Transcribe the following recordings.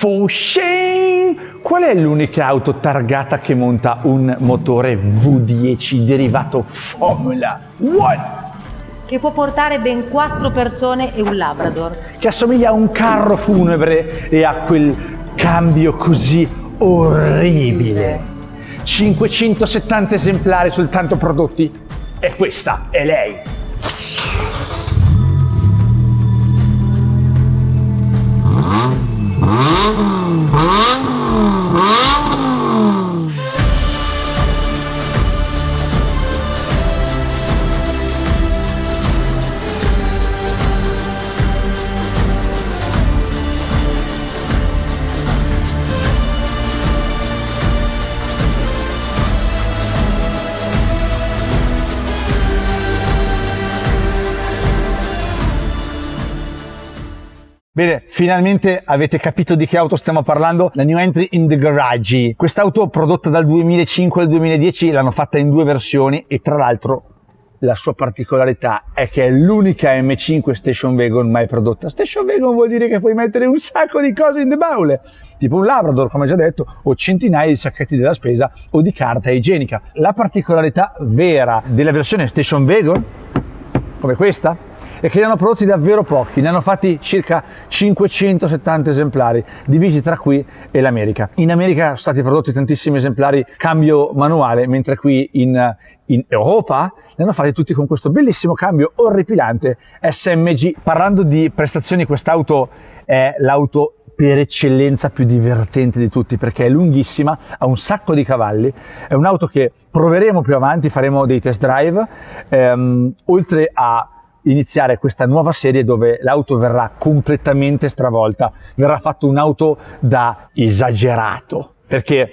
For shame! Qual è l'unica auto targata che monta un motore V10 derivato Formula 1? Che può portare ben 4 persone e un Labrador. Che assomiglia a un carro funebre e ha quel cambio così orribile. 570 esemplari soltanto prodotti e questa è lei. Bene, finalmente avete capito di che auto stiamo parlando, la New Entry in the Garage. Quest'auto prodotta dal 2005 al 2010 l'hanno fatta in 2 versioni e tra l'altro la sua particolarità è che è l'unica M5 station wagon mai prodotta. Station wagon vuol dire che puoi mettere un sacco di cose in the baule, tipo un Labrador, come già detto, o centinaia di sacchetti della spesa o di carta igienica. La particolarità vera della versione station wagon, come questa, e che ne hanno prodotti davvero pochi, ne hanno fatti circa 570 esemplari, divisi tra qui e l'America. In America sono stati prodotti tantissimi esemplari cambio manuale, mentre qui in Europa ne hanno fatti tutti con questo bellissimo cambio orripilante SMG. Parlando di prestazioni, quest'auto è l'auto per eccellenza più divertente di tutti, perché è lunghissima, ha un sacco di cavalli, è un'auto che proveremo più avanti, faremo dei test drive, oltre a iniziare questa nuova serie dove l'auto verrà completamente stravolta, verrà fatto un'auto da esagerato, perché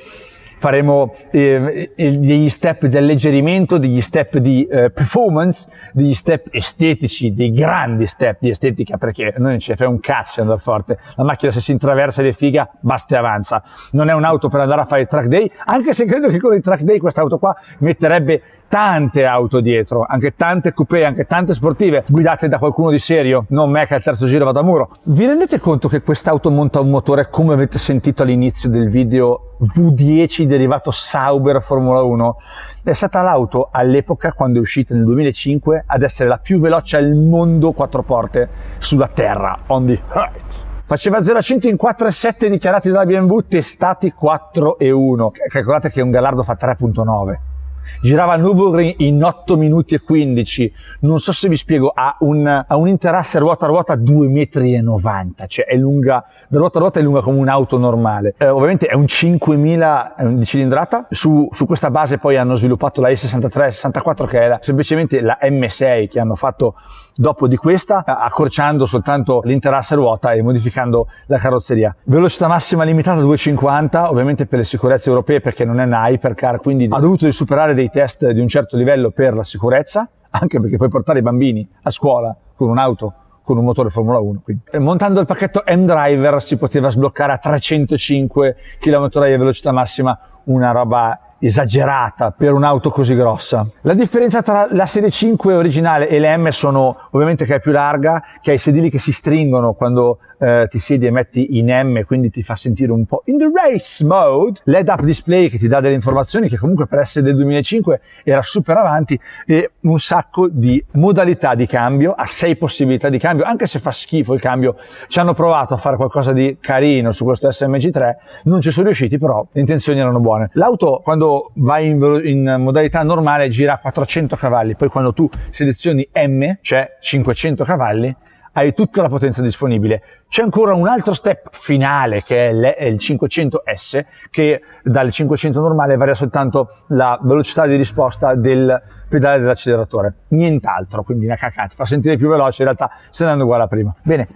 faremo degli step di alleggerimento, degli step di performance, degli step estetici, dei grandi step di estetica, perché noi non ce ne frega un cazzo di andare forte, la macchina se si intraversa ed è figa basta e avanza, non è un'auto per andare a fare il track day, anche se credo che con il track day questa auto qua metterebbe tante auto dietro, anche tante coupé, anche tante sportive, guidate da qualcuno di serio, non me che al terzo giro vado a muro. Vi rendete conto che quest'auto monta un motore, come avete sentito all'inizio del video, V10 derivato Sauber Formula 1? È stata l'auto all'epoca, quando è uscita nel 2005, ad essere la più veloce al mondo 4 porte sulla terra, on the earth. Faceva 0 a 100 in 4,7 dichiarati dalla BMW, testati 4,1. Calcolate che un Gallardo fa 3,9. Girava a Nürburgring in 8 minuti e 15, non so se vi spiego, ha un interasse ruota a ruota 2,90 m, cioè è lunga, da ruota a ruota è lunga come un'auto normale. Ovviamente è un 5000 di cilindrata, su questa base poi hanno sviluppato la E63 e 64 che è semplicemente la M6 che hanno fatto dopo di questa, accorciando soltanto l'interasse ruota e modificando la carrozzeria. Velocità massima limitata a 250, ovviamente per le sicurezze europee, perché non è una hypercar, quindi ha dovuto superare dei test di un certo livello per la sicurezza, anche perché puoi portare i bambini a scuola con un'auto con un motore Formula 1. Quindi. Montando il pacchetto M-Driver si poteva sbloccare a 305 km/h di velocità massima, una roba esagerata per un'auto così grossa. La differenza tra la serie 5 originale e le M sono ovviamente che è più larga, che ha i sedili che si stringono quando ti siedi e metti in M, quindi ti fa sentire un po' in the race mode, l'head up display che ti dà delle informazioni che comunque per essere del 2005 era super avanti, e un sacco di modalità di cambio, ha 6 possibilità di cambio, anche se fa schifo il cambio. Ci hanno provato a fare qualcosa di carino su questo SMG3, non ci sono riusciti, però le intenzioni erano buone. L'auto quando vai in modalità normale gira a 400 cavalli, poi quando tu selezioni M, cioè 500 cavalli, hai tutta la potenza disponibile. C'è ancora un altro step finale che è il 500S, che dal 500 normale varia soltanto la velocità di risposta del pedale dell'acceleratore, nient'altro, quindi una cacata, fa sentire più veloce, in realtà se ne andando uguale a prima. Bene,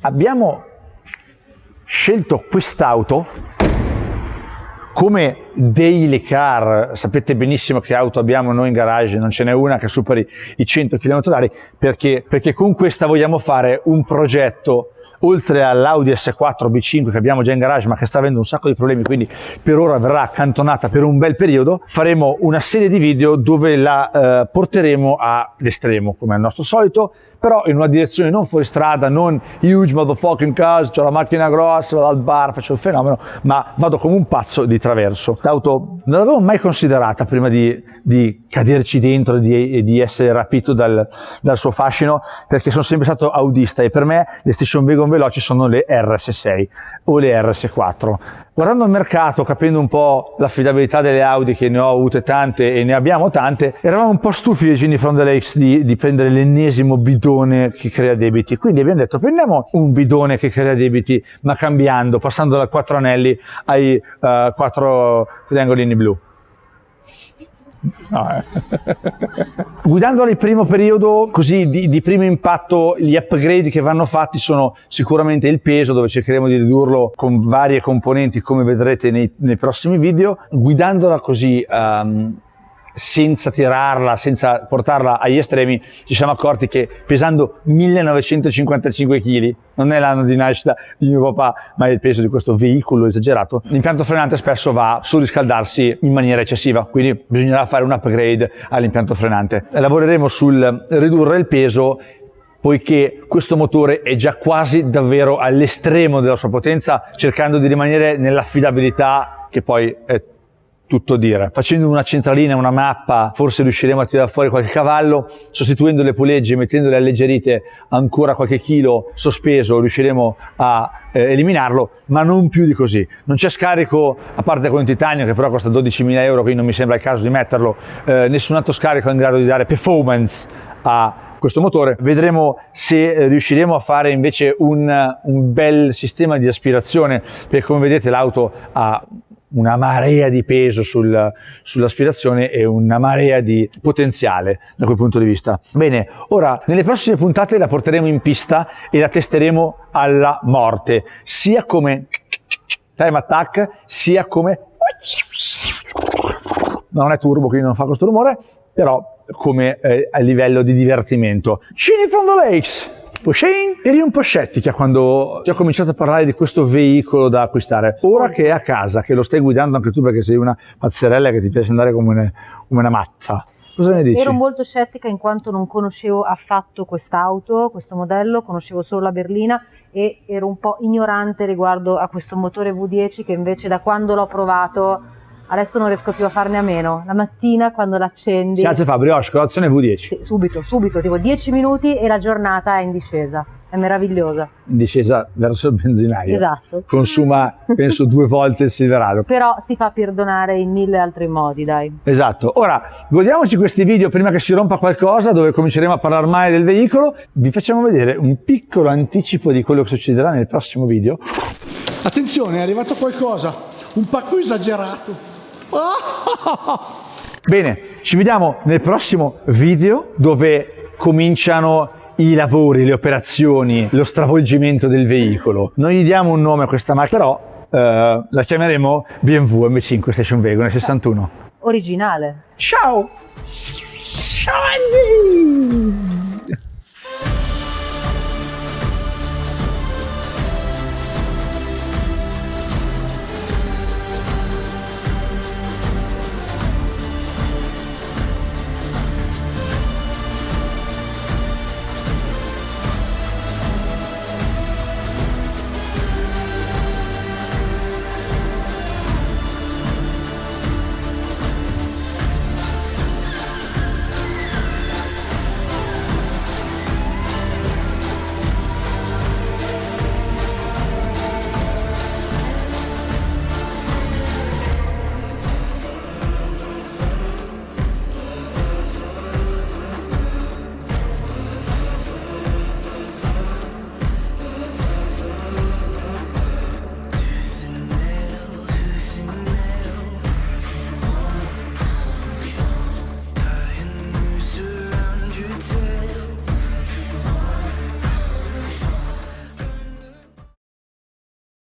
abbiamo scelto quest'auto come daily car. Sapete benissimo che auto abbiamo noi in garage, non ce n'è una che superi i 100 km/h, perché con questa vogliamo fare un progetto oltre all'Audi S4 B5 che abbiamo già in garage ma che sta avendo un sacco di problemi, quindi per ora verrà accantonata per un bel periodo, faremo una serie di video dove la porteremo all'estremo come al nostro solito, però in una direzione non fuori strada, non huge motherfucking cars, c'ho la macchina grossa, vado al bar, faccio il fenomeno, ma vado come un pazzo di traverso. L'auto non l'avevo mai considerata prima di caderci dentro e di essere rapito dal suo fascino, perché sono sempre stato audista e per me le station wagon veloci sono le RS6 o le RS4. Guardando il mercato, capendo un po' l'affidabilità delle Audi, che ne ho avute tante e ne abbiamo tante, eravamo un po' stufi di Gini from the Lakes di prendere l'ennesimo bidone che crea debiti, quindi abbiamo detto prendiamo un bidone che crea debiti ma cambiando, passando da 4 anelli ai 4 triangolini blu. No, Guidandolo il primo periodo, così di primo impatto, gli upgrade che vanno fatti sono sicuramente il peso, dove cercheremo di ridurlo con varie componenti come vedrete nei prossimi video. Guidandola così senza tirarla, senza portarla agli estremi, ci siamo accorti che pesando 1955 kg, non è l'anno di nascita di mio papà, ma è il peso di questo veicolo esagerato, l'impianto frenante spesso va a surriscaldarsi in maniera eccessiva, quindi bisognerà fare un upgrade all'impianto frenante. Lavoreremo sul ridurre il peso, poiché questo motore è già quasi davvero all'estremo della sua potenza, cercando di rimanere nell'affidabilità che poi è tutto dire. Facendo una centralina e una mappa forse riusciremo a tirare fuori qualche cavallo, sostituendo le pulegge e mettendole alleggerite ancora qualche chilo sospeso riusciremo a eliminarlo, ma non più di così. Non c'è scarico, a parte quello in titanio che però costa 12.000 euro, quindi non mi sembra il caso di metterlo, nessun altro scarico è in grado di dare performance a questo motore. Vedremo se riusciremo a fare invece un bel sistema di aspirazione, perché come vedete l'auto ha una marea di peso sull'aspirazione e una marea di potenziale da quel punto di vista. Bene, ora nelle prossime puntate la porteremo in pista e la testeremo alla morte, sia come time attack, sia come non è turbo quindi non fa questo rumore, però come a livello di divertimento. Gini from the Lakes! Shane, eri un po' scettica quando ti ho cominciato a parlare di questo veicolo da acquistare. Ora che è a casa, che lo stai guidando anche tu perché sei una pazzerella che ti piace andare come una mazza, cosa ne dici? Ero molto scettica in quanto non conoscevo affatto quest'auto, questo modello, conoscevo solo la berlina e ero un po' ignorante riguardo a questo motore V10 che invece da quando l'ho provato adesso non riesco più a farne a meno. La mattina quando l'accendi Si alza e fa brioche, colazione V10. sì, subito, tipo 10 minuti e la giornata è in discesa, è meravigliosa. In discesa verso il benzinaio. Esatto. Consuma penso 2 volte il Silverado. Però si fa perdonare in 1000 altri modi, dai. Esatto. Ora godiamoci questi video prima che si rompa qualcosa, dove cominceremo a parlare male del veicolo. Vi facciamo vedere un piccolo anticipo di quello che succederà nel prossimo video. Attenzione, è arrivato qualcosa, un pacco esagerato. Bene, ci vediamo nel prossimo video dove cominciano i lavori, le operazioni, lo stravolgimento del veicolo. Non gli diamo un nome a questa macchina, però la chiameremo BMW M5 Station Wagon 61. Originale. Ciao! Ciao!